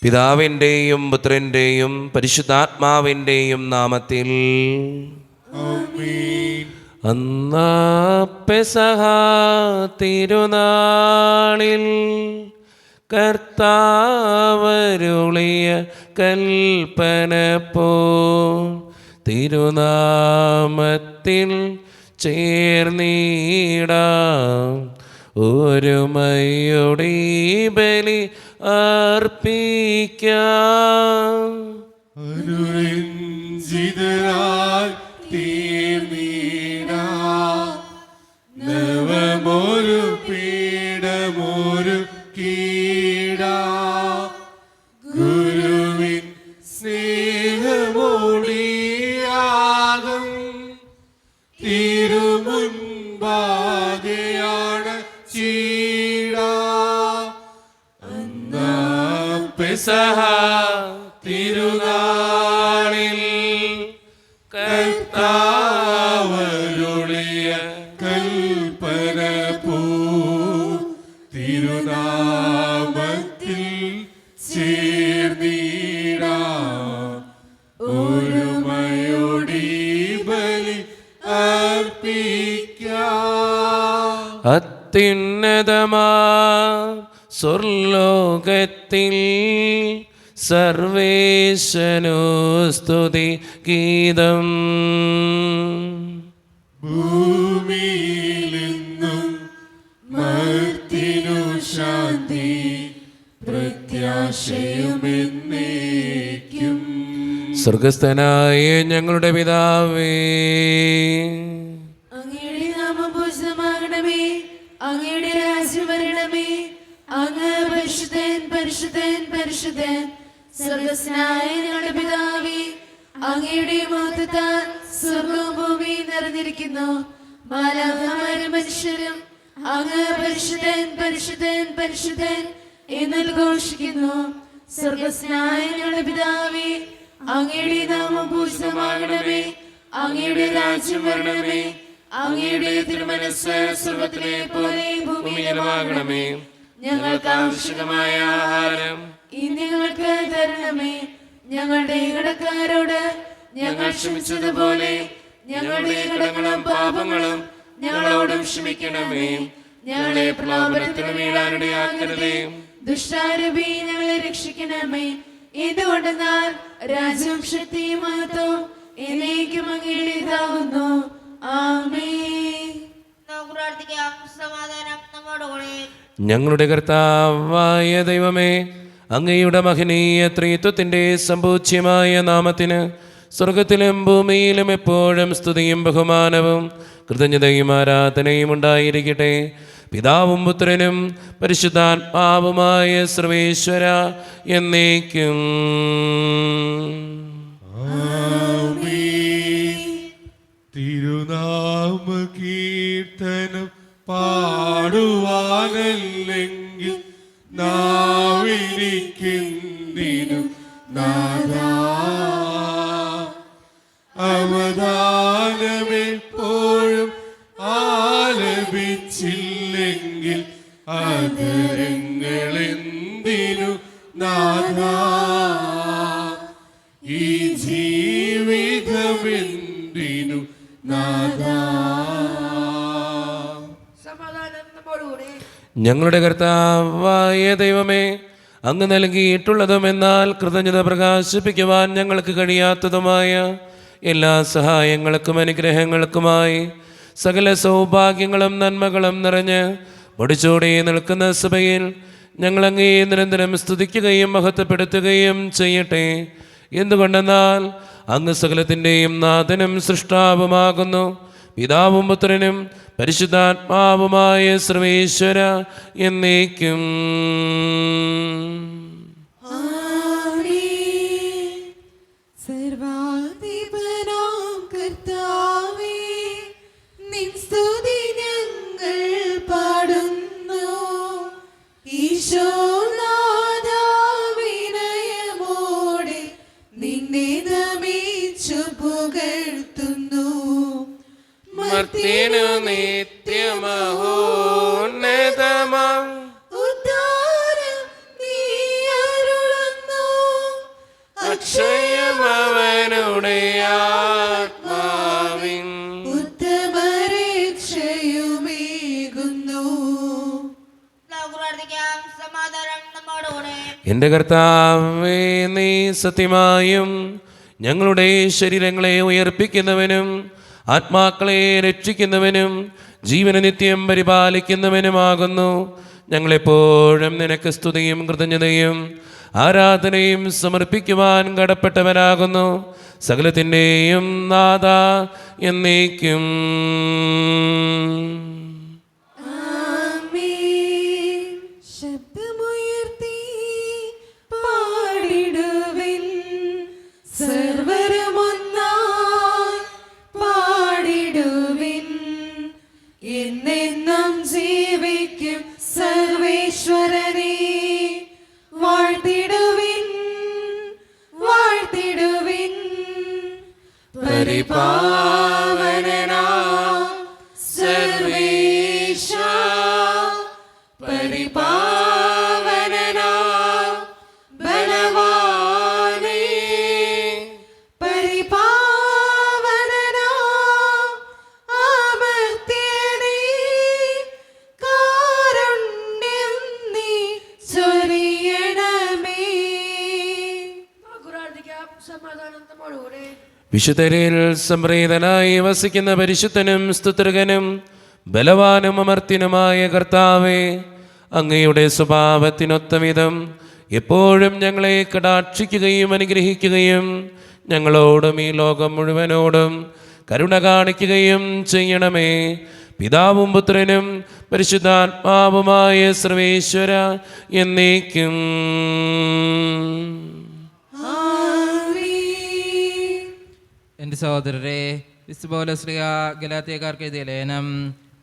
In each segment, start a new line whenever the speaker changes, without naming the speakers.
പിതാവിൻ്റെയും പുത്രൻ്റെയും പരിശുദ്ധാത്മാവിൻ്റെയും നാമത്തിൽ
ആമേൻ.
അന്നാ പെസഹ തിരുനാളിൽ കർത്താവരുളിയ കൽപ്പന പോ തിരുനാമത്തിൽ ചേർന്നിടാം ഒരുമയോടെ ബലി അർപ്പിക്കാം.
അനുരഞ്ജിതരായി തീർന്നിടാം നവമൊരു പീഠമൊരു കീടാം ഗുരുവിൻ സ്നേഹമോടിയാകും തിരുമുൻപാകെയാണ് ചീടാ. അന്നാ പെസഹ തിരുനാളിൽ കർത്താവരുളിയ കൽപ്പന പോ തിരുനാമത്തിൽ ചേർന്നിടാം ഒരുമയോടെ ബലി അർപ്പിക്കാം.
അത്യുന്നതമാ സ്വർലോകത്തിൽ സർവേശനു സ്തുതി ഗീതം.
ഭൂമിയിലെന്നും മർത്തിനു ശാന്തി പ്രത്യാശയുമെന്നേക്കും.
സ്വർഗസ്ഥനായ ഞങ്ങളുടെ പിതാവേ,
അങ്ങയുടെ നാമം പൂജിതമാകണമേ, അങ്ങയുടെ രാജ്യം വരണമേ, അങ്ങ് പരിശുദ്ധൻ പരിശുദ്ധൻ പരിശുദ്ധൻ. സ്വർഗസ്നായ ഞങ്ങളുടെ പിതാവേ, അങ്ങയുടെ മഹത്വത്താൽ സ്വർഗവും ഭൂമിയും നിറഞ്ഞിരിക്കുന്നു. മാലാഖമാരും മനുഷ്യരും അങ്ങ് പരിശുദ്ധൻ പരിശുദ്ധൻ പരിശുദ്ധൻ എന്ന് ഘോഷിക്കുന്നു. സ്വർഗസ്നായ ഞങ്ങളുടെ പിതാവേ, അങ്ങയുടെ നാമം പൂജിതമാകണമേ, അങ്ങയുടെ രാജ്യം വരണമേ, അങ്ങയുടെ തിരുമനസ്സ് സ്വർഗ്ഗത്തിലെ പോലെ ഭൂമിയിലുമാകണമേ. ഞങ്ങൾക്ക് ആവശ്യമായ ആഹാരം ഇന്ന് ഞങ്ങൾക്ക് തരണമേ. ഞങ്ങളുടെ കടക്കാരോട് ഞങ്ങൾ ക്ഷമിച്ചതുപോലെ ഞങ്ങളുടെ കടങ്ങളും പാപങ്ങളും ഞങ്ങളോടും ക്ഷമിക്കണമേ. ഞങ്ങളെ പ്രലോഭനത്തിൽ വീഴാനിടയാക്കരുതേ, ദുഷ്ടാരൂപി ഞങ്ങളെ രക്ഷിക്കണമേ. എന്തുകൊണ്ടെന്നാൽ രാജ്യവും ശക്തിയും മഹത്വവും എന്നേക്കും അങ്ങയുടേതാകുന്നു. ആമേൻ.
സമാധാനം നമ്മോടുകൂടെ.
ഞങ്ങളുടെ കർത്താവായ ദൈവമേ, അങ്ങയുടെ മഹനീയ ത്രിത്വത്തിൻ്റെ സമ്പൂജ്യമായ നാമത്തിന് സ്വർഗത്തിലും ഭൂമിയിലും എപ്പോഴും സ്തുതിയും ബഹുമാനവും കൃതജ്ഞതയും ആരാധനയും ഉണ്ടായിരിക്കട്ടെ. പിതാവും പുത്രനും പരിശുദ്ധാത്മാവുമായ സർവേശ്വര എന്നേക്കും.
തിരുനാമ കീർത്തനം പാടുവാനല്ലെങ്കിൽ നാവിനിക്കെന്തിനും നാദാ. അവദാനമെപ്പോഴും ആലപിച്ചില്ലെങ്കിൽ ആദരങ്ങളെന്തിനു നാദാ. ഈ ജീവിതമെന്തിനു നാദാ.
സമാധാനം നമ്മോടുകൂടെ.
ഞങ്ങളുടെ കർത്താവായ ദൈവമേ, അങ്ങ് നൽകിയിട്ടുള്ളതും എന്നാൽ കൃതജ്ഞത പ്രകാശിപ്പിക്കുവാൻ ഞങ്ങൾക്ക് കഴിയാത്തതുമായ എല്ലാ സഹായങ്ങൾക്കും അനുഗ്രഹങ്ങൾക്കുമായി സകല സൗഭാഗ്യങ്ങളും നന്മകളും നിറഞ്ഞ് മുടിച്ചോടെ നിൽക്കുന്ന സഭയിൽ ഞങ്ങളങ്ങേ നിരന്തരം സ്തുതിക്കുകയും മഹത്വപ്പെടുത്തുകയും ചെയ്യട്ടെ. എന്തുകൊണ്ടെന്നാൽ അങ്ങ് സകലത്തിൻ്റെയും നാഥനും സൃഷ്ടാവുമാകുന്നു. പിതാവും പുത്രനും പരിശുദ്ധാത്മാവുമായ സർവേശ്വര എന്നേക്കും.
സർവാധിപനാം കർത്താവേ, നിൻ സ്തുതി ഞങ്ങൾ പാടുന്നു. ഈശോനാഥാ, വിനയമോടെ നിന്നെ നമിച്ചു പുകഴ്ത്തുന്നു.
മർത്യനു നിത്യമഹോന്നതമാം
ഉദ്ധാരം
അക്ഷയം അവനുടെ ആത്മാവിൻ
ഉത്തമരക്ഷയുമേകുന്നു.
നമുക്ക് പ്രാർത്ഥിക്കാം. സമാധാനം നമ്മോടുകൂടെ.
എൻ്റെ കർത്താവേ, നീ സത്യമായും ഞങ്ങളുടെ ശരീരങ്ങളെ ഉയർപ്പിക്കുന്നവനും ആത്മാക്കളെ രക്ഷിക്കുന്നവനും ജീവനെ നിത്യം പരിപാലിക്കുന്നവനുമാകുന്നു. ഞങ്ങളെപ്പോഴും നിനക്ക് സ്തുതിയും കൃതജ്ഞതയും ആരാധനയും സമർപ്പിക്കുവാൻ കടപ്പെട്ടവനാകുന്നു. സകലത്തിൻ്റെയും നാഥ എന്നേക്കും.
ആമേൻ. ശബ്ദമുയർത്തി പാടിടുവിൻ, സർവ്വരുമൊന്നായി പാടിടുവിൻ. എന്നെന്നും ജീവിക്കും സർവേശ്വരനെ വാഴ്ത്തിടുവിൻ, വാഴ്ത്തിടുവിൻ. പരിപാവനനാം സർവേശ, പരിപാവനനാം ബലവാനേ, പരിപാവനനാം അമർത്യനേ, കാരുണ്യം നീ ചൊരിയണമേ.
നമുക്ക് പ്രാർത്ഥിക്കാം. സമാധാനം നമ്മോടുകൂടെ.
വിശുദ്ധരിൽ സംപ്രീതനായി വസിക്കുന്ന പരിശുദ്ധനും സ്തുത്യർഹനും ബലവാനും അമർത്യനുമായ കർത്താവേ, അങ്ങയുടെ സ്വഭാവത്തിനൊത്ത വിധം എപ്പോഴും ഞങ്ങളെ കടാക്ഷിക്കുകയും അനുഗ്രഹിക്കുകയും ഞങ്ങളോടും ഈ ലോകം മുഴുവനോടും കരുണ കാണിക്കുകയും ചെയ്യണമേ. പിതാവും പുത്രനും പരിശുദ്ധാത്മാവുമായ സർവേശ്വര എന്നേക്കും.
എൻ്റെ സഹോദരരെ, പൗലോസ് ഗലാത്യക്കാർക്ക് എഴുതിയ ലേഖനം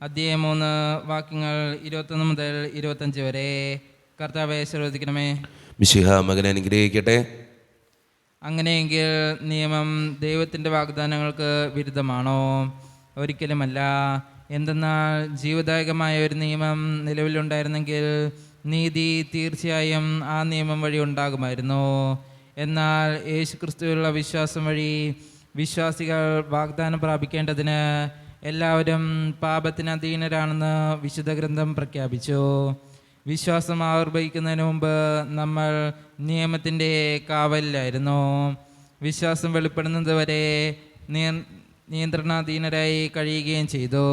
അധ്യായം 3 വാക്യങ്ങൾ 21 മുതൽ 25 വരെ. കർത്താവെ ശ്രദ്ധിക്കണമേ.
മിശിഹ മകനെ അനുഗ്രഹിക്കട്ടെ.
അങ്ങനെയെങ്കിൽ നിയമം ദൈവത്തിൻ്റെ വാഗ്ദാനങ്ങൾക്ക് വിരുദ്ധമാണോ? ഒരിക്കലുമല്ല. എന്തെന്നാൽ ജീവദായകമായ ഒരു നിയമം നിലവിലുണ്ടായിരുന്നെങ്കിൽ നീതി തീർച്ചയായും ആ നിയമം വഴി ഉണ്ടാകുമായിരുന്നു. എന്നാൽ യേശുക്രിസ്തുവിലുള്ള വിശ്വാസം വഴി വിശ്വാസികൾ വാഗ്ദാനം പ്രാപിക്കേണ്ടതിന് എല്ലാവരും പാപത്തിന് അധീനരാണെന്ന് വിശുദ്ധ ഗ്രന്ഥം പ്രഖ്യാപിച്ചു. വിശ്വാസം ആവിർഭവിക്കുന്നതിന് മുമ്പ് നമ്മൾ നിയമത്തിൻ്റെ കാവലിലായിരുന്നു. വിശ്വാസം വെളിപ്പെടുന്നത് വരെ നിയന്ത്രണാധീനരായി കഴിയുകയും ചെയ്തു.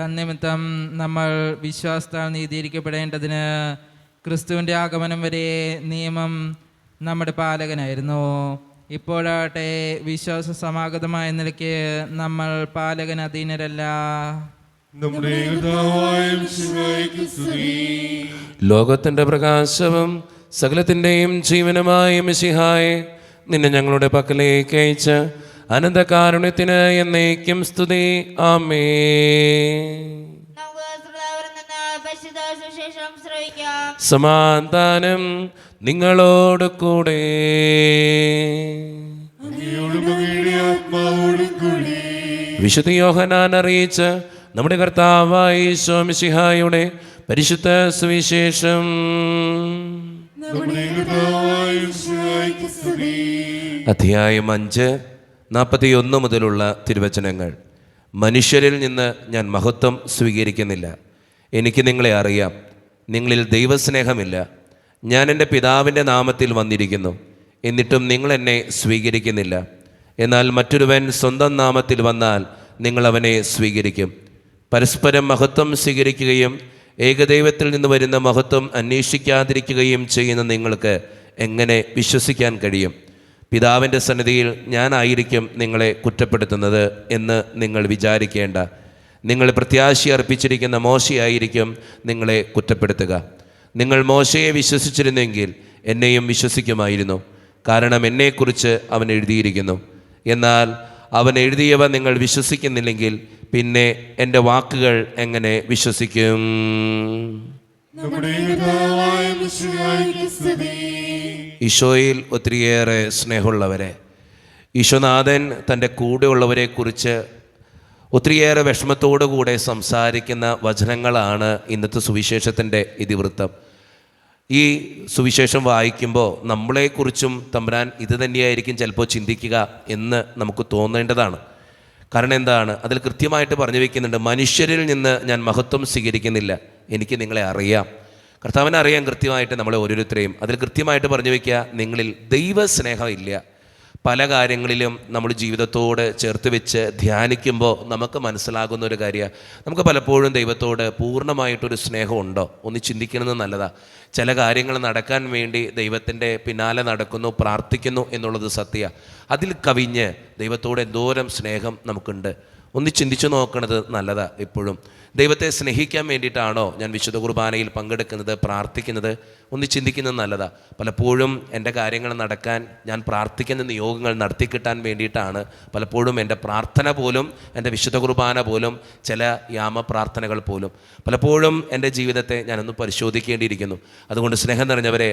തന്നിമിത്തം നമ്മൾ വിശ്വാസത്താൽ നീതീകരിക്കപ്പെടേണ്ടതിന് ക്രിസ്തുവിൻ്റെ ആഗമനം വരെ നിയമം നമ്മുടെ പാലകനായിരുന്നു. ഇപ്പോഴാട്ടെ വിശ്വാസ സമാഗതമായ നിലയ്ക്ക് നമ്മൾ പാലകന് അധീനരല്ല.
നമ്മുടെ കർത്താവായ മിശിഹായ്ക്ക് സ്തുതി.
ലോകത്തിൻ്റെ പ്രകാശവും സകലത്തിൻ്റെയും ജീവനുമായ മിശിഹായെ, നിന്നെ ഞങ്ങളുടെ പക്കലേക്ക് അയച്ച അനന്തകാരുണ്യത്തിന് എന്നേക്കും സ്തുതി. ആമേൻ.
നമുക്ക് ശ്രോതാവിൽ നിന്ന് പരിശുദ്ധ സുവിശേഷം ശ്രവിക്കാം.
സമാധാനം നിങ്ങളോട് കൂടെ.
അങ്ങയോടും അങ്ങയുടെ ആത്മാവോടും കൂടി.
വിശുദ്ധ യോഹന്നാൻ അറിയിച്ച നമ്മുടെ കർത്താവായ ഈശോ മിശിഹായുടെ പരിശുദ്ധ സുവിശേഷം.
നമ്മുടെ കർത്താവായ മിശിഹായ്ക്ക് സ്തുതി.
അധ്യായം 5 41 മുതലുള്ള തിരുവചനങ്ങൾ. മനുഷ്യരിൽ നിന്ന് ഞാൻ മഹത്വം സ്വീകരിക്കുന്നില്ല. എനിക്ക് നിങ്ങളെ അറിയാം. നിങ്ങളിൽ ദൈവസ്നേഹമില്ല. ഞാൻ എൻ്റെ പിതാവിൻ്റെ നാമത്തിൽ വന്നിരിക്കുന്നു, എന്നിട്ടും നിങ്ങൾ എന്നെ സ്വീകരിക്കുന്നില്ല. എന്നാൽ മറ്റൊരുവൻ സ്വന്തം നാമത്തിൽ വന്നാൽ നിങ്ങൾ അവനെ സ്വീകരിക്കും. പരസ്പരം മഹത്വം സ്വീകരിക്കുകയും ഏകദൈവത്തിൽ നിന്ന് വരുന്ന മഹത്വം അന്വേഷിക്കാതിരിക്കുകയും ചെയ്യുന്ന നിങ്ങൾക്ക് എങ്ങനെ വിശ്വസിക്കാൻ കഴിയും? പിതാവിൻ്റെ സന്നിധിയിൽ ഞാനായിരിക്കും നിങ്ങളെ കുറ്റപ്പെടുത്തുന്നത് എന്ന് നിങ്ങൾ വിചാരിക്കേണ്ട. നിങ്ങൾ പ്രത്യാശ അർപ്പിച്ചിരിക്കുന്ന മോശയായിരിക്കും നിങ്ങളെ കുറ്റപ്പെടുത്തുക. നിങ്ങൾ മോശയെ വിശ്വസിച്ചിരുന്നെങ്കിൽ എന്നെയും വിശ്വസിക്കുമായിരുന്നു, കാരണം എന്നെക്കുറിച്ച് അവൻ എഴുതിയിരിക്കുന്നു. എന്നാൽ അവൻ എഴുതിയവ നിങ്ങൾ വിശ്വസിക്കുന്നില്ലെങ്കിൽ പിന്നെ എൻ്റെ വാക്കുകൾ എങ്ങനെ വിശ്വസിക്കും?
നമ്മുടെ കർത്താവായ മിശിഹായ്ക്ക് സ്തുതി.
ഈശോയിൽ ഒത്തിരിയേറെ സ്നേഹമുള്ളവരെ, ഈശോനാഥൻ തൻ്റെ കൂടെയുള്ളവരെക്കുറിച്ച് ഒത്തിരിയേറെ വിഷമത്തോടുകൂടെ സംസാരിക്കുന്ന വചനങ്ങളാണ് ഇന്നത്തെ സുവിശേഷത്തിൻ്റെ ഇതിവൃത്തം. ഈ സുവിശേഷം വായിക്കുമ്പോൾ നമ്മളെക്കുറിച്ചും തമ്പുരാൻ ഇത് തന്നെയായിരിക്കും ചിലപ്പോൾ ചിന്തിക്കുക എന്ന് നമുക്ക് തോന്നേണ്ടതാണ്. കാരണം എന്താണ്? അതിൽ കൃത്യമായിട്ട് പറഞ്ഞു വയ്ക്കുന്നുണ്ട്, മനുഷ്യരിൽ നിന്ന് ഞാൻ മഹത്വം സ്വീകരിക്കുന്നില്ല, എനിക്ക് നിങ്ങളെ അറിയാം. കർത്താവിനെ അറിയാൻ കൃത്യമായിട്ട് നമ്മളെ ഓരോരുത്തരെയും. അതിൽ കൃത്യമായിട്ട് പറഞ്ഞു വയ്ക്കുക, നിങ്ങളിൽ ദൈവസ്നേഹം ഇല്ല. പല കാര്യങ്ങളിലും നമ്മൾ ജീവിതത്തോട് ചേർത്ത് വെച്ച് ധ്യാനിക്കുമ്പോൾ നമുക്ക് മനസ്സിലാകുന്ന ഒരു കാര്യമാണ്, നമുക്ക് പലപ്പോഴും ദൈവത്തോട് പൂർണ്ണമായിട്ടൊരു സ്നേഹമുണ്ടോ ഒന്ന് ചിന്തിക്കുന്നത് നല്ലതാണ്. ചില കാര്യങ്ങൾ നടക്കാൻ വേണ്ടി ദൈവത്തിൻ്റെ പിന്നാലെ നടക്കുന്നു, പ്രാർത്ഥിക്കുന്നു എന്നുള്ളത് സത്യമാണ്. അതിൽ കവിഞ്ഞ് ദൈവത്തോട് എന്തോരം സ്നേഹം നമുക്കുണ്ട് ഒന്ന് ചിന്തിച്ചു നോക്കണത് നല്ലതാണ്. എപ്പോഴും ദൈവത്തെ സ്നേഹിക്കാൻ വേണ്ടിയിട്ടാണോ ഞാൻ വിശുദ്ധ കുർബാനയിൽ പങ്കെടുക്കുന്നത്, പ്രാർത്ഥിക്കുന്നത്? ഒന്ന് ചിന്തിക്കുന്നത് നല്ലതാണ്. പലപ്പോഴും എൻ്റെ കാര്യങ്ങൾ നടക്കാൻ, ഞാൻ പ്രാർത്ഥിക്കുന്ന നിയോഗങ്ങൾ നടത്തിക്കിട്ടാൻ വേണ്ടിയിട്ടാണ് പലപ്പോഴും എൻ്റെ പ്രാർത്ഥന പോലും, എൻ്റെ വിശുദ്ധ കുർബാന പോലും, ചില യാമപ്രാർത്ഥനകൾ പോലും. പലപ്പോഴും എൻ്റെ ജീവിതത്തെ ഞാനൊന്ന് പരിശോധിക്കേണ്ടിയിരിക്കുന്നു. അതുകൊണ്ട് സ്നേഹം നിറഞ്ഞവരെ,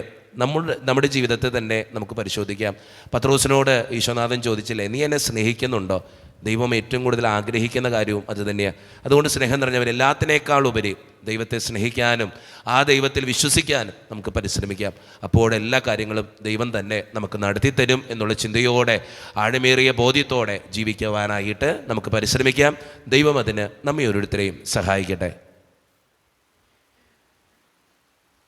നമ്മുടെ ജീവിതത്തെ തന്നെ നമുക്ക് പരിശോധിക്കാം. പത്രോസിനോട് ഈശോനാഥൻ ചോദിച്ചില്ലേ, നീ എന്നെ സ്നേഹിക്കുന്നുണ്ടോ? ദൈവം ഏറ്റവും കൂടുതൽ ആഗ്രഹിക്കുന്ന കാര്യവും അത് തന്നെയാണ്. അതുകൊണ്ട് സ്നേഹം നിറഞ്ഞവർ, എല്ലാത്തിനേക്കാളുപരി ദൈവത്തെ സ്നേഹിക്കാനും ആ ദൈവത്തിൽ വിശ്വസിക്കാനും നമുക്ക് പരിശ്രമിക്കാം. അപ്പോൾ എല്ലാ കാര്യങ്ങളും ദൈവം തന്നെ നമുക്ക് നടത്തിത്തരും എന്നുള്ള ചിന്തയോടെ, ആഴമേറിയ ബോധ്യത്തോടെ ജീവിക്കുവാനായിട്ട് നമുക്ക് പരിശ്രമിക്കാം. ദൈവം അതിന് നമ്മെ ഓരോരുത്തരെയും സഹായിക്കട്ടെ.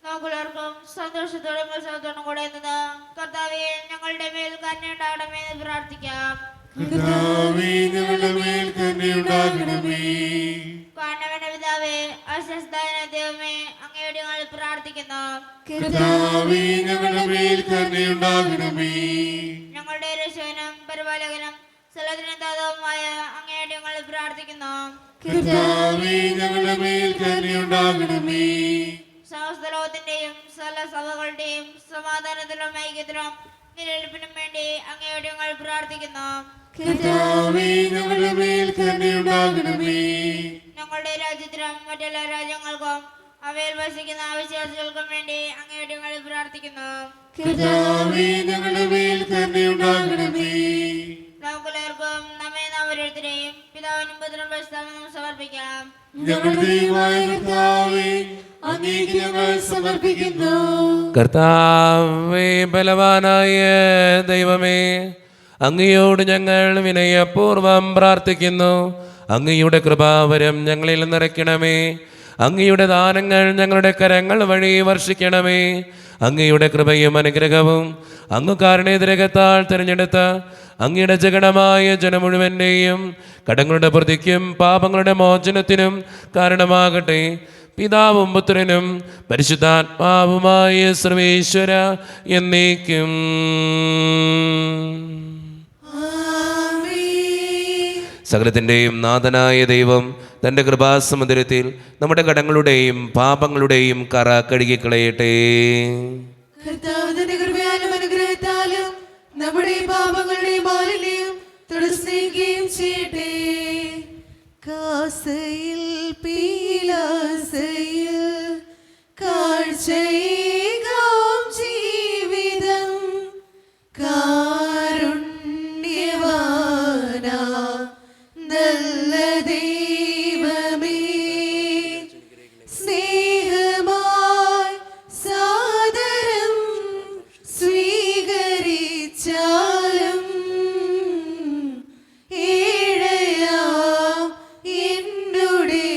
നമുക്കെല്ലാവർക്കും സന്തോഷത്തോടും ഉത്സവത്തോടും കൂടെ നിന്ന് കർത്താവേ ഞങ്ങളുടെ മേൽ കരുണയുണ്ടാകണമേ എന്ന് പ്രാർത്ഥിക്കാം.
കർത്താവേ, ഞങ്ങളുടെ മേൽ കരുണയുണ്ടാകണമേ.
കാരണവന്റെ പിതാവേ, അസ്വസ്ഥായ ദൈവമേ, അങ്ങയോട് ഞങ്ങൾ പ്രാർത്ഥിക്കുന്നു.
കർത്താവേ, ഞങ്ങളുടെ മേൽ കരുണയുണ്ടാകണമേ.
ഞങ്ങളുടെ രക്ഷകനും പരിപാലകനും സകലത്തിനും ദാതാവുമായ അങ്ങയോട് ഞങ്ങൾ പ്രാർത്ഥിക്കുന്നു.
കർത്താവേ, ഞങ്ങളുടെ മേൽ കരുണയുണ്ടാകണമേ.
സമസ്ത ലോകത്തിന്റെയും സകല സഭകളുടെയും സമാധാനത്തിലും ഐക്യത്തിലും നിലനിൽപ്പിനും വേണ്ടി അങ്ങയോട് ഞങ്ങൾ പ്രാർത്ഥിക്കുന്നു.
കർത്താവേ, ഞങ്ങളുടെ മേൽ കരുണയുണ്ടാകണമേ.
ഞങ്ങളുടെ രാജ്യത്തിനും മറ്റെല്ലാ രാജ്യങ്ങൾക്കും അവയിൽ വസിക്കുന്ന വിശ്വാസികൾക്കും വേണ്ടി അങ്ങയോട് ഞങ്ങൾ പ്രാർത്ഥിക്കുന്നു.
കർത്താവേ, ഞങ്ങളുടെ മേൽ കരുണയുണ്ടാകണമേ.
നമുക്കെല്ലാവർക്കും നമ്മെ നാം ഓരോരുത്തരെയും പിതാവിനും പുത്രനും പരിശുദ്ധാത്മാവിനും സമർപ്പിക്കാം.
ഞങ്ങളുടെ ദൈവമായ കർത്താവേ, അങ്ങേക്ക് ഞങ്ങൾ സമർപ്പിക്കുന്നു.
കർത്താവേ, ബലവാനായ ദൈവമേ, അങ്ങയോട് ഞങ്ങൾ വിനയപൂർവം പ്രാർത്ഥിക്കുന്നു. അങ്ങയുടെ കൃപാവരം ഞങ്ങളിൽ നിറയ്ക്കണമേ. അങ്ങയുടെ ദാനങ്ങൾ ഞങ്ങളുടെ കരങ്ങൾ വഴി വർഷിക്കണമേ. അങ്ങയുടെ കൃപയും അനുഗ്രഹവും അങ്ങ് കാരുണ്യതിരകത്താൽ തിരഞ്ഞെടുത്ത അങ്ങയുടെ ജഗണമായ ജനം മുഴുവൻ്റെയും കടങ്ങളുടെ പ്രതിക്കും പാപങ്ങളുടെ മോചനത്തിനും കാരണമാകട്ടെ. പിതാവും പുത്രനും പരിശുദ്ധാത്മാവുമായ സർവേശ്വര എന്നേക്കും. സകലത്തിൻ്റെയും നാഥനായ ദൈവം തൻ്റെ കൃപാസമുദ്രത്തിൽ നമ്മുടെ കടങ്ങളുടെയും പാപങ്ങളുടെയും കറ കഴുകിക്കളയട്ടെ.
കർത്താവ് തന്റെ കൃപയാലും അനുഗ്രഹത്താലും നമ്മുടെ പാപങ്ങളുടെ മാലിന്യം തുടർന്നുകയും ചെയ്യട്ടെ. കാസയിൽ പീലാസയിൽ കാഴ്ചയേകാം ജീവിതം കാരുണ്യവാനാ നല്ല ദൈവമേ, സ്നേഹമായി സാദരം സ്വീകരിച്ചാലും ഏഴയാം എന്നുടെ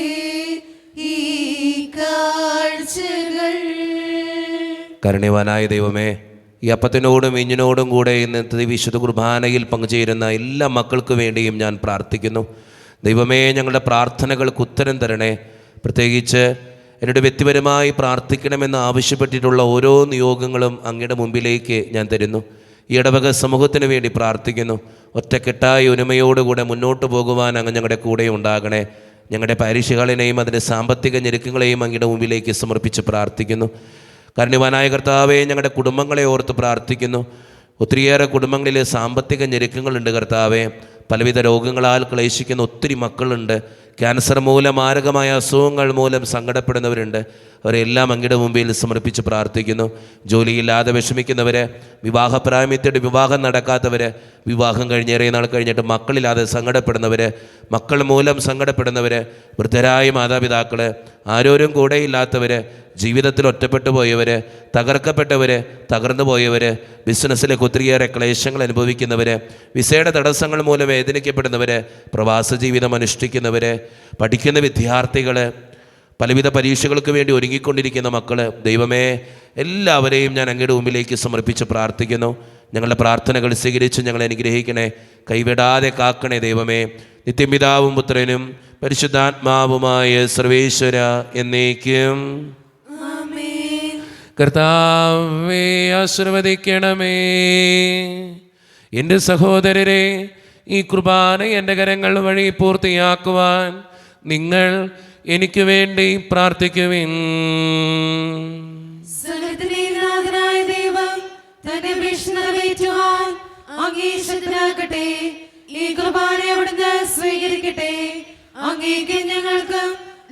ഈ കാഴ്ചകൾ.
കരുണ്യവാനായ ദൈവമേ, ഈ അപ്പത്തിനോടും വീഞ്ഞിനോടും കൂടെ ഇന്നത്തെ വിശുദ്ധ കുർബാനയിൽ പങ്കുചേരുന്ന എല്ലാ മക്കൾക്ക് വേണ്ടിയും ഞാൻ പ്രാർത്ഥിക്കുന്നു. ദൈവമേ, ഞങ്ങളുടെ പ്രാർത്ഥനകൾക്ക് ഉത്തരം തരണേ. പ്രത്യേകിച്ച് എന്നോട് വ്യക്തിപരമായി പ്രാർത്ഥിക്കണമെന്ന് ആവശ്യപ്പെട്ടിട്ടുള്ള ഓരോ നിയോഗങ്ങളും അങ്ങയുടെ മുമ്പിലേക്ക് ഞാൻ തരുന്നു. ഈ ഇടവക സമൂഹത്തിന് വേണ്ടി പ്രാർത്ഥിക്കുന്നു. ഒറ്റക്കെട്ടായ ഒരുമയോടുകൂടെ മുന്നോട്ട് പോകുവാൻ അങ്ങ് ഞങ്ങളുടെ കൂടെ ഉണ്ടാകണേ. ഞങ്ങളുടെ പാരിഷുകളിനെയും അതിൻ്റെ സാമ്പത്തിക ഞെരുക്കങ്ങളെയും അങ്ങയുടെ മുമ്പിലേക്ക് സമർപ്പിച്ച് പ്രാർത്ഥിക്കുന്നു. കാരുണ്യവാനായ കർത്താവേ, ഞങ്ങളുടെ കുടുംബങ്ങളെ ഓർത്ത് പ്രാർത്ഥിക്കുന്നു. ഒത്തിരിയേറെ കുടുംബങ്ങളിൽ സാമ്പത്തിക ഞെരുക്കങ്ങളുണ്ട് കർത്താവേ. പലവിധ രോഗങ്ങളാൽ ക്ലേശിക്കുന്ന ഒത്തിരി മക്കളുണ്ട്. ക്യാൻസർ മൂലം, മാരകമായ അസുഖങ്ങൾ മൂലം സങ്കടപ്പെടുന്നവരുണ്ട്. അവരെല്ലാം അങ്ങയുടെ മുമ്പിൽ സമർപ്പിച്ച് പ്രാർത്ഥിക്കുന്നു. ജോലിയില്ലാതെ വിഷമിക്കുന്നവർ, വിവാഹപ്രായമെത്തിയിട്ട് വിവാഹം നടക്കാത്തവർ, വിവാഹം കഴിഞ്ഞേറെ നാൾ കഴിഞ്ഞിട്ട് മക്കളില്ലാതെ സങ്കടപ്പെടുന്നവർ, മക്കൾ മൂലം സങ്കടപ്പെടുന്നവർ, വൃദ്ധരായ മാതാപിതാക്കൾ, ആരോരും കൂടെയില്ലാത്തവർ, ജീവിതത്തിൽ ഒറ്റപ്പെട്ടു പോയവർ, തകർക്കപ്പെട്ടവർ, തകർന്നു പോയവർ, ബിസിനസ്സിലെ ഒത്തിരിയേറെ ക്ലേശങ്ങൾ അനുഭവിക്കുന്നവർ, വിസയുടെ തടസ്സങ്ങൾ മൂലം വേദനിക്കപ്പെടുന്നവർ, പ്രവാസ ജീവിതം അനുഷ്ഠിക്കുന്നവർ, പഠിക്കുന്ന വിദ്യാർത്ഥികൾ, പലവിധ പരീക്ഷകൾക്ക് വേണ്ടി ഒരുങ്ങിക്കൊണ്ടിരിക്കുന്ന മക്കൾ, ദൈവമേ, എല്ലാവരെയും ഞാൻ അങ്ങയുടെ മുമ്പിലേക്ക് സമർപ്പിച്ച് പ്രാർത്ഥിക്കുന്നു. ഞങ്ങളുടെ പ്രാർത്ഥനകൾ സ്വീകരിച്ച് ഞങ്ങളെ അനുഗ്രഹിക്കണേ, കൈവിടാതെ കാക്കണേ ദൈവമേ. നിത്യപിതാവും പുത്രനും പരിശുദ്ധാത്മാവുമായ സർവേശ്വര എന്നേക്കും. കർത്താവേ, ആശീർവദിക്കണമേ. എൻ്റെ സഹോദരരെ, ഈ കുർബാന എൻ്റെ കരങ്ങൾ വഴി പൂർത്തിയാക്കുവാൻ നിങ്ങൾ എനിക്ക് വേണ്ടി പ്രാർത്ഥിക്കുവിൻ.
സകലത്തിനാഥനായ ദൈവം തന്റെ അപേക്ഷ നിറവേറ്റുവാൻ അങ്ങേ ശക്തനാകട്ടെ. ഈ കുർബാന അവിടുന്ന് സ്വീകരിക്കട്ടെ. അങ്ങേക്ക് ഞങ്ങൾക്കും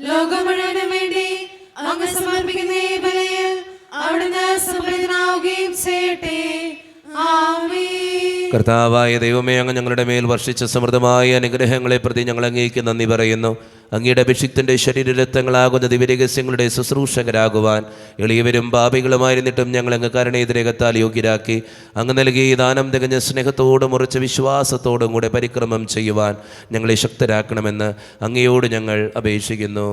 ലോകം മുഴുവനും വേണ്ടി അങ്ങ് സമർപ്പിക്കുന്ന ഈ ബലിയിൽ അവിടുന്ന് സംപ്രീതനാവുകയും ചെയ്യട്ടെ. ആമേൻ.
കർത്താവായ ദൈവമേ, അങ്ങ് ഞങ്ങളുടെ മേൽ വർഷിച്ച സമൃദ്ധമായ അനുഗ്രഹങ്ങളെ പ്രതി ഞങ്ങൾ അങ്ങേക്ക് നന്ദി പറയുന്നു. അങ്ങയുടെ അഭിഷിക്തൻ്റെ ശരീരരക്തങ്ങളാകുന്ന ദിവ്യരഹസ്യങ്ങളുടെ ശുശ്രൂഷകരാകുവാൻ എളിയവരും പാപികളുമായിരുന്നിട്ടും ഞങ്ങൾ അങ്ങ് കരുണേതിരകത്താൽ യോഗ്യരാക്കി. അങ്ങ് നൽകി ദാനം തികഞ്ഞ സ്നേഹത്തോടും ഉറച്ച വിശ്വാസത്തോടും കൂടെ പരിക്രമം ചെയ്യുവാൻ ഞങ്ങളെ ശക്തരാക്കണമെന്ന് അങ്ങയോട് ഞങ്ങൾ അപേക്ഷിക്കുന്നു.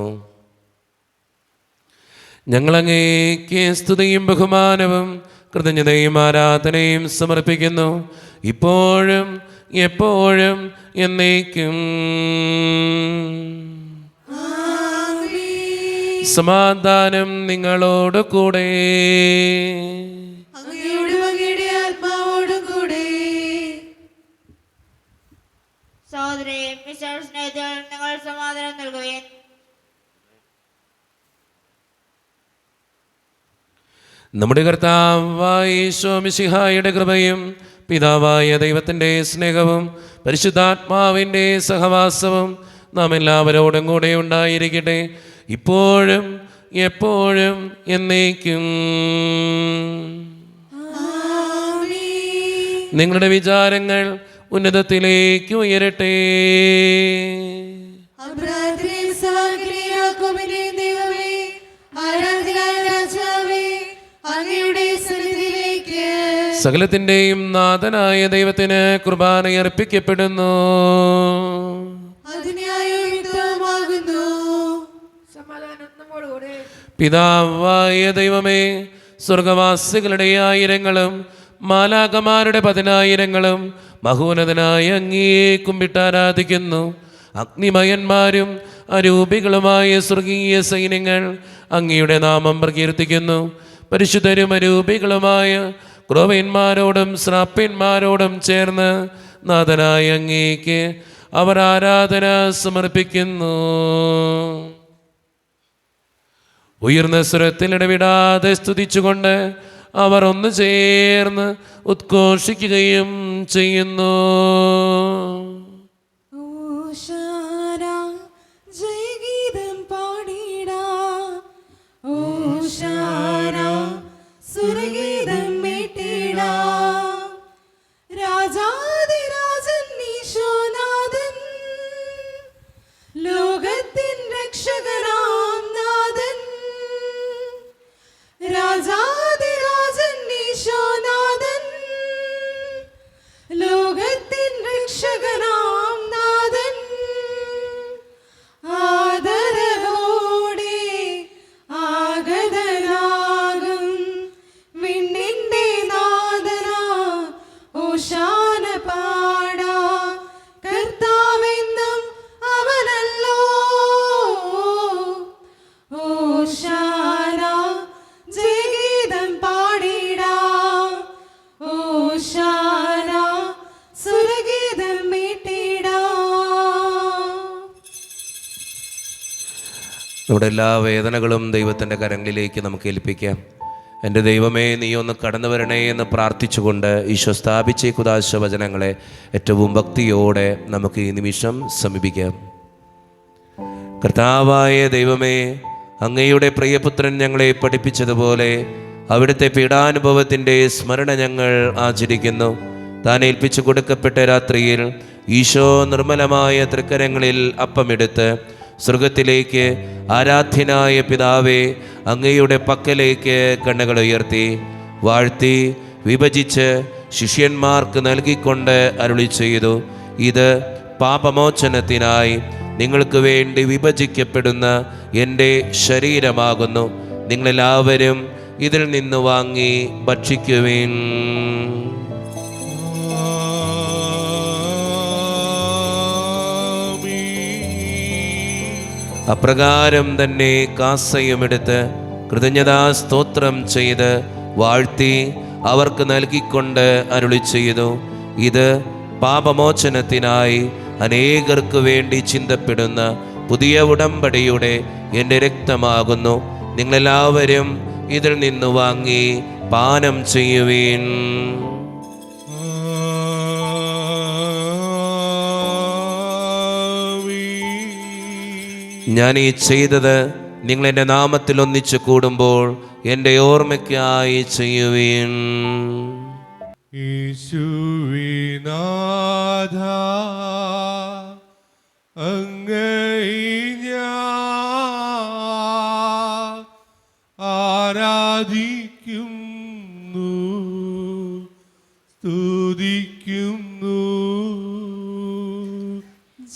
ഞങ്ങളങ്ങേക്ക് സ്തുതിയും ബഹുമാനവും കൃതജ്ഞതയും ആരാധനയും സമർപ്പിക്കുന്നു, ഇപ്പോഴും എപ്പോഴും എന്നേക്കും. സമാധാനം നിങ്ങളോട് കൂടെ.
അങ്ങയുടെ ആത്മാവോടും കൂടെ.
സഹോദരി മിസ്റ്റർ സ്നേഹത്തിൽ നിങ്ങൾ സമാധാനം നൽകുകയും
നമ്മുടെ കർത്താവായ യേശു മിശിഹായുടെ കൃപയും പിതാവായ ദൈവത്തിൻ്റെ സ്നേഹവും പരിശുദ്ധാത്മാവിൻ്റെ സഹവാസവും നാം എല്ലാവരോടും കൂടെ ഉണ്ടായിരിക്കട്ടെ, ഇപ്പോഴും എപ്പോഴും എന്നേക്കും. നിങ്ങളുടെ വിചാരങ്ങൾ ഉന്നതത്തിലേക്ക് ഉയരട്ടെ. സകലത്തിൻ്റെയും നാഥനായ ദൈവത്തിന് കുർബാന അർപ്പിക്കപ്പെടുന്നു. പിതാവായ ദൈവമേ, സ്വർഗവാസികളുടെ ആയിരങ്ങളും മാലാകമാരുടെ 10,000ങ്ങളും മഹോന്നതനായ അങ്ങയെ കുമ്പിട്ടാരാധിക്കുന്നു. അഗ്നിമയന്മാരും അരൂപികളുമായ സ്വർഗീയ സൈന്യങ്ങൾ അങ്ങയുടെ നാമം പ്രകീർത്തിക്കുന്നു. പരിശുദ്ധരും അരൂപികളുമായ ക്രോവന്മാരോടും ശ്രാപ്യന്മാരോടും ചേർന്ന് നാഥനായ അങ്ങേക്ക് അവർ ആരാധന സമർപ്പിക്കുന്നു. ഉയർന്ന സ്വരത്തിൽ ഇടവിടാതെ സ്തുതിച്ചുകൊണ്ട് അവർ ഒന്ന് ചേർന്ന് ഉദ്ഘോഷിക്കുകയും ചെയ്യുന്നു.
ജയഗീതം പാടിടാ, ഓശാന സുരഗീതം മീട്ടിടാ. രാജാതിരാജൻ ഈശോനാഥൻ, ലോകത്തിൻ രക്ഷകനാം നാഥൻ. രാജാതിരാജൻ ഈശോനാഥൻ, ലോകത്തിൻ രക്ഷകനാം നാഥൻ. ആദരവോടെ ആഗതനാകും വിണ്ണിന്റെ നാഥനാ, ഓശാന പാടാ. കർത്താവെന്നും അവനല്ലോ, ഓശാന ജയഗീതം പാടിടാ. ഓശാന സുരഗീതം മീട്ടിടാ.
നമ്മുടെ എല്ലാ വേദനകളും ദൈവത്തിൻ്റെ കരങ്ങളിലേക്ക് നമുക്ക് ഏൽപ്പിക്കാം. എൻ്റെ ദൈവമേ, നീ ഒന്ന് കടന്നു വരണേ എന്ന് പ്രാർത്ഥിച്ചുകൊണ്ട് ഈശോ സ്ഥാപിച്ച കുദാശ വചനങ്ങളെ ഏറ്റവും ഭക്തിയോടെ നമുക്ക് ഈ നിമിഷം സമീപിക്കാം. കർത്താവായ ദൈവമേ, അങ്ങയുടെ പ്രിയപുത്രൻ ഞങ്ങളെ പഠിപ്പിച്ചതുപോലെ അവിടുത്തെ പീഡാനുഭവത്തിൻ്റെ സ്മരണ ഞങ്ങൾ ആചരിക്കുന്നു. താൻ ഏൽപ്പിച്ചു കൊടുക്കപ്പെട്ട രാത്രിയിൽ ഈശോ നിർമ്മലമായ തൃക്കരങ്ങളിൽ അപ്പമെടുത്ത് സ്വർഗത്തിലേക്ക് ആരാധ്യനായ പിതാവേ അങ്ങയുടെ പക്കലേക്ക് കണ്ണുകൾ ഉയർത്തി വാഴ്ത്തി വിഭജിച്ച് ശിഷ്യന്മാർക്ക് നൽകിക്കൊണ്ട് അരുളി ചെയ്തു, ഇത് പാപമോചനത്തിനായി നിങ്ങൾക്ക് വേണ്ടി വിഭജിക്കപ്പെടുന്ന എൻ്റെ ശരീരമാകുന്നു. നിങ്ങളെല്ലാവരും ഇതിൽ നിന്ന് വാങ്ങി ഭക്ഷിക്കുവിൻ. അപ്രകാരം തന്നെ കാസയുമെടുത്ത് കൃതജ്ഞതാ സ്തോത്രം ചെയ്ത് വാഴ്ത്തി അവർക്ക് നൽകിക്കൊണ്ട് അരുളി ചെയ്തു, ഇത് പാപമോചനത്തിനായി അനേകർക്ക് വേണ്ടി ചിന്തപ്പെടുന്ന പുതിയ ഉടമ്പടിയുടെ എൻ്റെ രക്തമാകുന്നു. നിങ്ങളെല്ലാവരും ഇതിൽ നിന്ന് വാങ്ങി പാനം ചെയ്യുവിൻ. ഞാൻ ഈ ചെയ്തത് നിങ്ങൾ എൻ്റെ നാമത്തിൽ ഒന്നിച്ചു കൂടുമ്പോൾ എൻ്റെ ഓർമ്മയ്ക്കായി ചെയ്യുവിൻ.
യേശുവിനാഥ അങ്ങയെ ഞാൻ ആരാധിക്കുന്നു, സ്തുതിക്കുന്നു.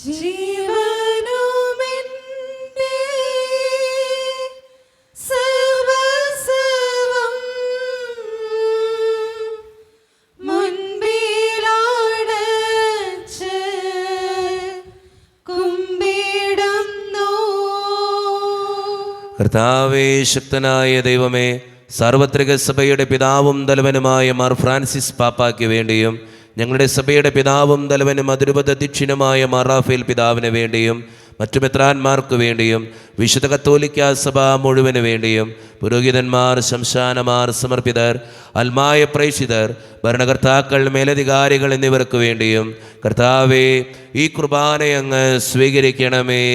ജീവനുമെന്റെ സർവ്വസ്വം മുൻപിലണച്ച് കുമ്പിടുന്നു.
കർത്താവേ, ശക്തനായ ദൈവമേ, സാർവത്രിക സഭയുടെ പിതാവും തലവനുമായ മാർ ഫ്രാൻസിസ് പാപ്പായ്ക്ക് വേണ്ടിയും ഞങ്ങളുടെ സഭയുടെ പിതാവും തലവനും അതിരൂപത അധ്യക്ഷനുമായ മാർ റാഫേൽ പിതാവിന് വേണ്ടിയും മറ്റു മെത്രാന്മാർക്ക് വേണ്ടിയും വിശുദ്ധ കത്തോലിക്ക സഭ മുഴുവന് വേണ്ടിയും പുരോഹിതന്മാർ, ശംശാനമാർ, സമർപ്പിതർ, അൽമായ പ്രേക്ഷിതർ, ഭരണകർത്താക്കൾ, മേലധികാരികൾ എന്നിവർക്ക് വേണ്ടിയും കർത്താവേ, ഈ കുർബാനയങ്ങ് സ്വീകരിക്കണമേ.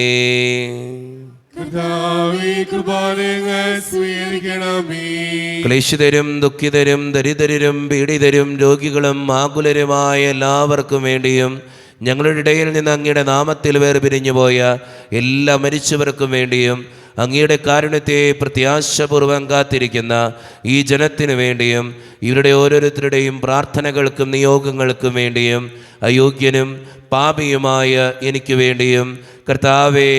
ക്ലേശിതരും ദുഃഖിതരും ദരിദ്രരും പീഡിതരും രോഗികളും ആകുലരുമായ എല്ലാവർക്കും വേണ്ടിയും ഞങ്ങളുടെ ഇടയിൽ നിന്ന് അങ്ങയുടെ നാമത്തിൽ വേർപിരിഞ്ഞു പോയ എല്ലാ മരിച്ചവർക്കും വേണ്ടിയും അങ്ങയുടെ കാരുണ്യത്തെ പ്രത്യാശപൂർവം കാത്തിരിക്കുന്ന ഈ ജനത്തിനു വേണ്ടിയും ഇവരുടെ ഓരോരുത്തരുടെയും പ്രാർത്ഥനകൾക്കും നിയോഗങ്ങൾക്കും വേണ്ടിയും അയോഗ്യനും പാപിയുമായ എനിക്ക് വേണ്ടിയും കർത്താവേ,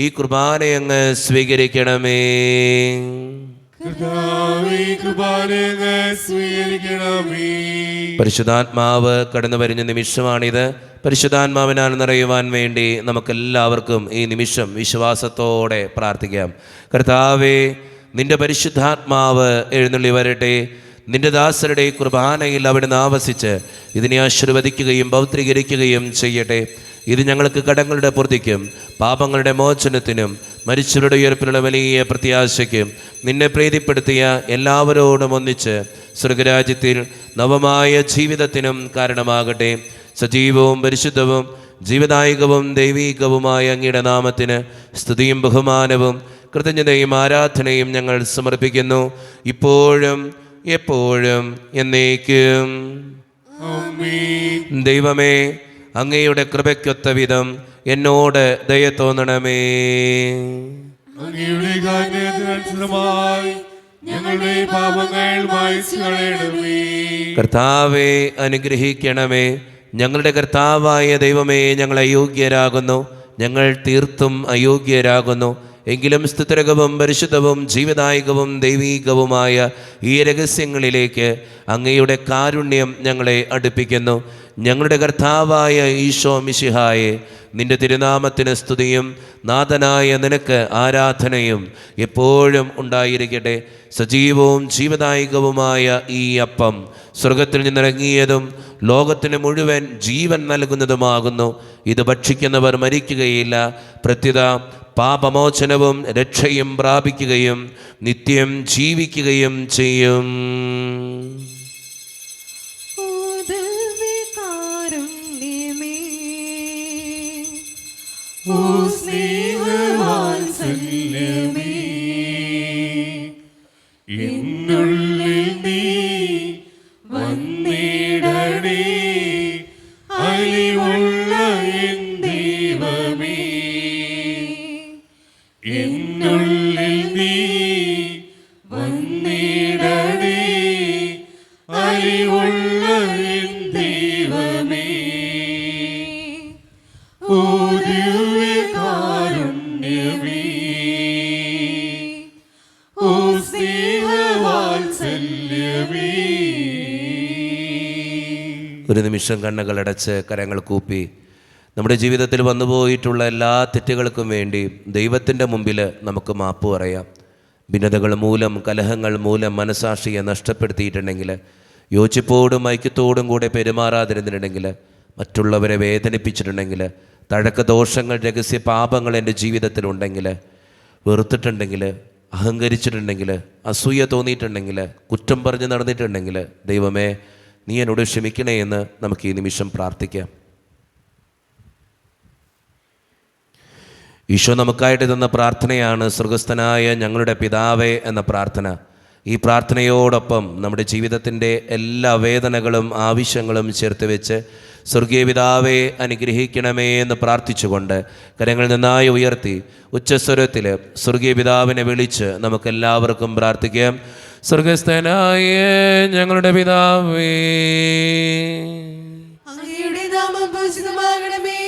ഈ കുർബാനയങ്ങ് സ്വീകരിക്കണമേ. പരിശുദ്ധാത്മാവ് കടന്നു വരുന്ന നിമിഷമാണിത്. പരിശുദ്ധാത്മാവിനാൽ നിറയുവാൻ വേണ്ടി നമുക്കെല്ലാവർക്കും ഈ നിമിഷം വിശ്വാസത്തോടെ പ്രാർത്ഥിക്കാം. കർത്താവേ, നിന്റെ പരിശുദ്ധാത്മാവ് എഴുന്നള്ളി വരട്ടെ. നിന്റെ ദാസരുടെ കുർബാനയിൽ അവിടുന്ന് ആവസിച്ച് ഇതിനെ ആശീർവദിക്കുകയും പൗത്രീകരിക്കുകയും ചെയ്യട്ടെ. ഇത് ഞങ്ങൾക്ക് കടങ്ങളുടെ പൂർത്തിക്കും പാപങ്ങളുടെ മോചനത്തിനും മരിച്ചവരുടെ ഉയർപ്പിലുള്ള വലിയ പ്രത്യാശയ്ക്കും നിന്നെ പ്രീതിപ്പെടുത്തിയ എല്ലാവരോടും ഒന്നിച്ച് സ്വർഗരാജ്യത്തിൽ നവമായ ജീവിതത്തിനും കാരണമാകട്ടെ. സജീവവും പരിശുദ്ധവും ജീവദായകവും ദൈവീകവുമായ അങ്ങയുടെ നാമത്തിന് സ്തുതിയും ബഹുമാനവും കൃതജ്ഞതയും ആരാധനയും ഞങ്ങൾ സമർപ്പിക്കുന്നു, ഇപ്പോഴും എപ്പോഴും എന്നേക്കും. ദൈവമേ, അങ്ങയുടെ കൃപയ്ക്കൊത്ത വിധം എന്നോട് ദയ തോന്നണമേ.
അങ്ങയുടെ കാരുണ്യത്തിനനുസൃതമായി ഞങ്ങളുടെ പാപങ്ങൾ മായ്ച്ചു കളയണമേ.
കർത്താവെ അനുഗ്രഹിക്കണമേ. ഞങ്ങളുടെ കർത്താവായ ദൈവമേ, ഞങ്ങൾ അയോഗ്യരാകുന്നു, ഞങ്ങൾ തീർത്തും അയോഗ്യരാകുന്നു. എങ്കിലും സ്തുതിരകവും പരിശുദ്ധവും ജീവദായകവും ദൈവീകവുമായ ഈ രഹസ്യങ്ങളിലേക്ക് അങ്ങയുടെ കാരുണ്യം ഞങ്ങളെ അടുപ്പിക്കുന്നു. ഞങ്ങളുടെ കർത്താവായ ഈശോ മിശിഹായെ, നിന്റെ തിരുനാമത്തിന് സ്തുതിയും നാഥനായ നിനക്ക് ആരാധനയും എപ്പോഴും ഉണ്ടായിരിക്കട്ടെ. സജീവവും ജീവദായകവുമായ ഈ അപ്പം സ്വർഗത്തിൽ നിന്നിറങ്ങിയതും ലോകത്തിന് മുഴുവൻ ജീവൻ നൽകുന്നതുമാകുന്നു. ഇത് ഭക്ഷിക്കുന്നവർ മരിക്കുകയില്ല, പ്രത്യുത പാപമോചനവും രക്ഷയും പ്രാപിക്കുകയും നിത്യം ജീവിക്കുകയും ചെയ്യും.
ഓ സ്നേഹവാ
വന്നിടണേ അലിവുള്ള എൻ ദൈവമേ, എന്നുള്ളിൽ നീ വന്നിടണേ അലിവുള്ള എൻ ദൈവമേ. ഓ ദിവ്യകാരുണ്യമേ, ഓ സ്നേഹവാത്സല്യമേ.
ഒരു നിമിഷം കണ്ണുകളടച്ച് കരങ്ങൾ കൂപ്പി നമ്മുടെ ജീവിതത്തിൽ വന്നുപോയിട്ടുള്ള എല്ലാ തെറ്റുകൾക്കും വേണ്ടി ദൈവത്തിൻ്റെ മുമ്പിൽ നമുക്ക് മാപ്പ് പറയാം. ഭിന്നതകൾ മൂലം, കലഹങ്ങൾ മൂലം മനസാക്ഷിയെ നഷ്ടപ്പെടുത്തിയിട്ടുണ്ടെങ്കിൽ, യോജിപ്പോടും ഐക്യത്തോടും കൂടെ പെരുമാറാതിരുന്നിട്ടുണ്ടെങ്കിൽ, മറ്റുള്ളവരെ വേദനിപ്പിച്ചിട്ടുണ്ടെങ്കിൽ, തഴക്ക ദോഷങ്ങൾ, രഹസ്യ പാപങ്ങൾ എൻ്റെ ജീവിതത്തിലുണ്ടെങ്കിൽ, വെറുത്തിട്ടുണ്ടെങ്കിൽ, അഹങ്കരിച്ചിട്ടുണ്ടെങ്കിൽ, അസൂയ തോന്നിയിട്ടുണ്ടെങ്കിൽ, കുറ്റം പറഞ്ഞ് നടന്നിട്ടുണ്ടെങ്കിൽ, ദൈവമേ നീ എന്നോട് ക്ഷമിക്കണേ എന്ന് നമുക്ക് ഈ നിമിഷം പ്രാർത്ഥിക്കാം. ഈശോ നമുക്കായിട്ട് തന്ന പ്രാർത്ഥനയാണ് സ്വർഗസ്ഥനായ ഞങ്ങളുടെ പിതാവേ എന്ന പ്രാർത്ഥന. ഈ പ്രാർത്ഥനയോടൊപ്പം നമ്മുടെ ജീവിതത്തിൻ്റെ എല്ലാ വേദനകളും ആവശ്യങ്ങളും ചേർത്ത് വെച്ച് സ്വർഗീയ പിതാവേ അനുഗ്രഹിക്കണമേ എന്ന് പ്രാർത്ഥിച്ചുകൊണ്ട് കരങ്ങളിൽ നന്നായി ഉയർത്തി ഉച്ചസ്വരത്തിൽ സ്വർഗീയ പിതാവിനെ വിളിച്ച് നമുക്കെല്ലാവർക്കും പ്രാർത്ഥിക്കാം. സ്വർഗസ്ഥനായ ഞങ്ങളുടെ പിതാവേ,
അങ്ങയുടെ നാമം പൂജിതമാകണമേ,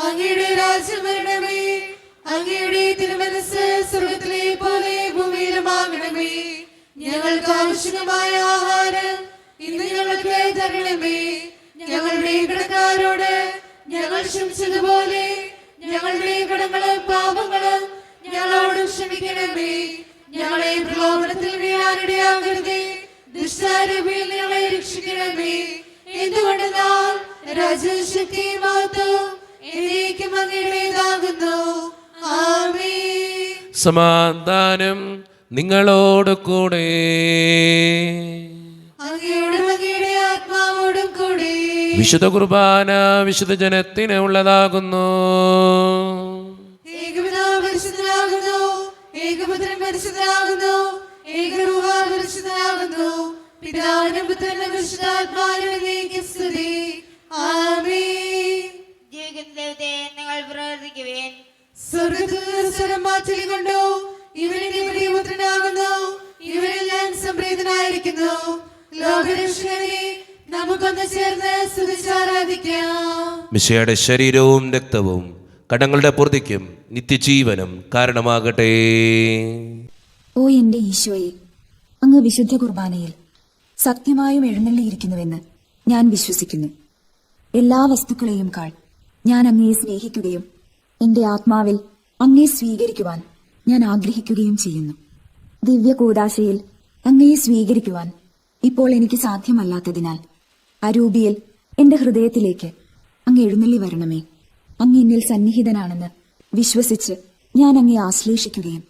അങ്ങയുടെ രാജ്യം വരണമേ, അങ്ങയുടെ തിരുമനസ്സ് സ്വർഗ്ഗത്തിലെ പോലെ ഭൂമിയിലുമാകണമേ. ഞങ്ങൾക്ക് ആവശ്യമായ ആഹാരം ഇന്ന് ഞങ്ങൾക്ക് തരണമേ. ഞങ്ങളുടെ കടക്കാരോട് ഞങ്ങൾ ക്ഷമിച്ചതുപോലെ ഞങ്ങളുടെ കടങ്ങളും പാപങ്ങളും ഞങ്ങളോടും ക്ഷമിക്കണമേ. ഞങ്ങളെ പ്രലോഭനത്തിൽ വീഴാനിടയാകരുതേ, ദുഷ്ടാരൂപിയിൽ ഞങ്ങളെ രക്ഷിക്കണമേ. എന്തുകൊണ്ടെന്നാൽ രാജ്യവും ശക്തിയും മഹത്വവും എന്നേക്കും അങ്ങയുടേതാകുന്നു. ആമേൻ.
സമാധാനം നിങ്ങളോട് കൂടെ.
അങ്ങയോടും അങ്ങയുടെ ആത്മാവോടും കൂടെ.
വിശുദ്ധ കുർബാന വിശുദ്ധ ജനത്തിന് ഉള്ളതാകുന്നു.
ഏകപിതാവ് പരിശുദ്ധനാകുന്നു, ഏകപുത്രൻ പരിശുദ്ധനാകുന്നു, ഏകരൂഹ പരിശുദ്ധനാകുന്നു. പിതാവിനും പുത്രനും പരിശുദ്ധാത്മാവിനും എന്നേക്കും സ്തുതി. ആമേൻ.
ജീവിക്കുന്ന ദൈവത്തെ നിങ്ങൾ പ്രാർത്ഥിക്കുവേൻ.
സ്വർഗ്ഗത്തിൽ നിന്ന് സ്വരം മാറ്റലിക്കൊണ്ടു ഇവനിന്റെ പ്രിയപുത്രനാകുന്നു, ഇവനിൽ ഞാൻ സംപ്രീതനായിരിക്കുന്നു. ലോകരക്ഷകനെ നമുക്കൊന്ന് ചേർന്ന് സ്തുതിച്ചാരാധിക്കാം.
മിശിഹായുടെ ശരീരവും രക്തവും കടങ്ങളുടെ പൂർത്തിക്കും നിത്യജീവനും കാരണമാകട്ടെ.
ഓ എന്റെ ഈശോയെ, അങ്ങ് വിശുദ്ധ കുർബാനയിൽ സത്യമായും എഴുന്നള്ളിയിരിക്കുന്നുവെന്ന് ഞാൻ വിശ്വസിക്കുന്നു. എല്ലാ വസ്തുക്കളെയും കാൾ ഞാൻ അങ്ങയെ സ്നേഹിക്കുകയും എന്റെ ആത്മാവിൽ അങ്ങയെ സ്വീകരിക്കുവാൻ ഞാൻ ആഗ്രഹിക്കുകയും ചെയ്യുന്നു. ദിവ്യ കൂദാശയിൽ അങ്ങയെ സ്വീകരിക്കുവാൻ ഇപ്പോൾ എനിക്ക് സാധ്യമല്ലാത്തതിനാൽ അരൂപിയിൽ എന്റെ ഹൃദയത്തിലേക്ക് അങ്ങ് എഴുന്നള്ളി വരണമേ. അങ്ങ് എന്നിൽ സന്നിഹിതനാണെന്ന് വിശ്വസിച്ച് ഞാൻ അങ്ങയെ ആശ്ലേഷിക്കുകയും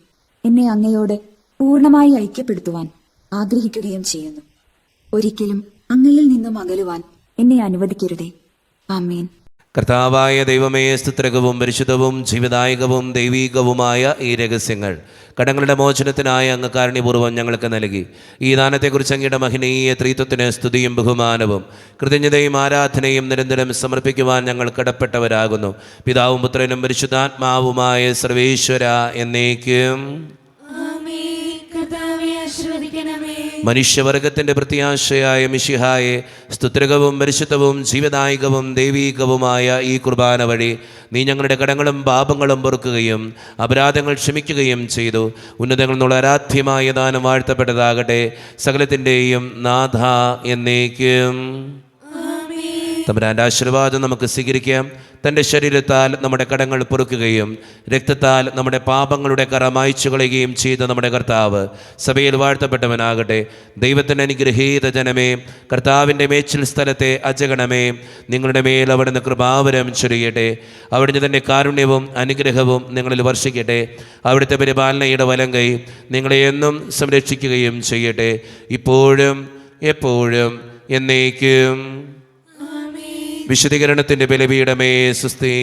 എന്നെ അങ്ങയോട് പൂർണ്ണമായി ഐക്യപ്പെടുത്തുവാൻ ആഗ്രഹിക്കുകയും ചെയ്യുന്നു. ഒരിക്കലും അങ്ങയിൽ നിന്നും അകലുവാൻ എന്നെ അനുവദിക്കരുതേ. ആമേൻ.
കർത്താവായ ദൈവമേ, സ്തുത്രകവും പരിശുദ്ധവും ജീവദായകവും ദൈവീകവുമായ ഈ രഹസ്യങ്ങൾ കടങ്ങളുടെ മോചനത്തിനായ അങ്ങ് കാരുണ്യപൂർവ്വം ഞങ്ങൾക്ക് നൽകി. ഈ ദാനത്തെക്കുറിച്ച് അങ്ങയുടെ മഹനീയ ത്രിത്വത്തിന് സ്തുതിയും ബഹുമാനവും കൃതജ്ഞതയും ആരാധനയും നിരന്തരം സമർപ്പിക്കുവാൻ ഞങ്ങൾ കടപ്പെട്ടവരാകുന്നു. പിതാവും പുത്രനും പരിശുദ്ധാത്മാവുമായ സർവേശ്വര എന്നേക്കും. മനുഷ്യവർഗത്തിന്റെ പ്രത്യാശയായ മിശിഹായെ, സ്തുത്രകവും പരിശുദ്ധവും ജീവദായകവും ദൈവീകവുമായ ഈ കുർബാന വഴി നീ ഞങ്ങളുടെ കടങ്ങളും പാപങ്ങളും പൊറുക്കുകയും അപരാധങ്ങൾ ക്ഷമിക്കുകയും ചെയ്തു. ഉന്നതങ്ങളിൽ നിന്നുള്ള ആരാധ്യമായ ദാനം വാഴ്ത്തപ്പെട്ടതാകട്ടെ. സകലത്തിൻ്റെയും നാഥ എന്നേക്കും. തമ്പുരാന്റെ ആശീർവാദം നമുക്ക് സ്വീകരിക്കാം. തൻ്റെ ശരീരത്താൽ നമ്മുടെ കടങ്ങൾ പൊറുക്കുകയും രക്തത്താൽ നമ്മുടെ പാപങ്ങളുടെ കറ മായ്ച്ചു കളയുകയും ചെയ്ത നമ്മുടെ കർത്താവ് സഭയിൽ വാഴ്ത്തപ്പെട്ടവനാകട്ടെ. ദൈവത്തിൻ്റെ അനുഗ്രഹീത ജനമേ, കർത്താവിൻ്റെ മേച്ചിൽ സ്ഥലത്തെ അജഗണമേ, നിങ്ങളുടെ മേൽ അവിടുന്ന് കൃപാവരം ചൊരിയട്ടെ. അവിടുന്ന് തൻ്റെ കാരുണ്യവും അനുഗ്രഹവും നിങ്ങളിൽ വർഷിക്കട്ടെ. അവിടുത്തെ പരിപാലനയുടെ വലങ്കൈ നിങ്ങളെ എന്നും സംരക്ഷിക്കുകയും ചെയ്യട്ടെ, ഇപ്പോഴും എപ്പോഴും എന്നേക്കും. വിശുദ്ധീകരണത്തിന്റെ ബലിപീഠമേ സുസ്തി.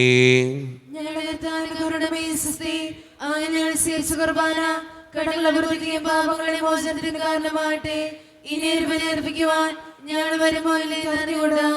കടങ്ങളെ പാപങ്ങളുടെ മോചനത്തിന് കാരണമാകട്ടെ. ഇനി ഒരു ബലി അർപ്പിക്കുവാൻ ഞാൻ വരുമോ ഇല്ലേ അറിഞ്ഞുകൂടാ.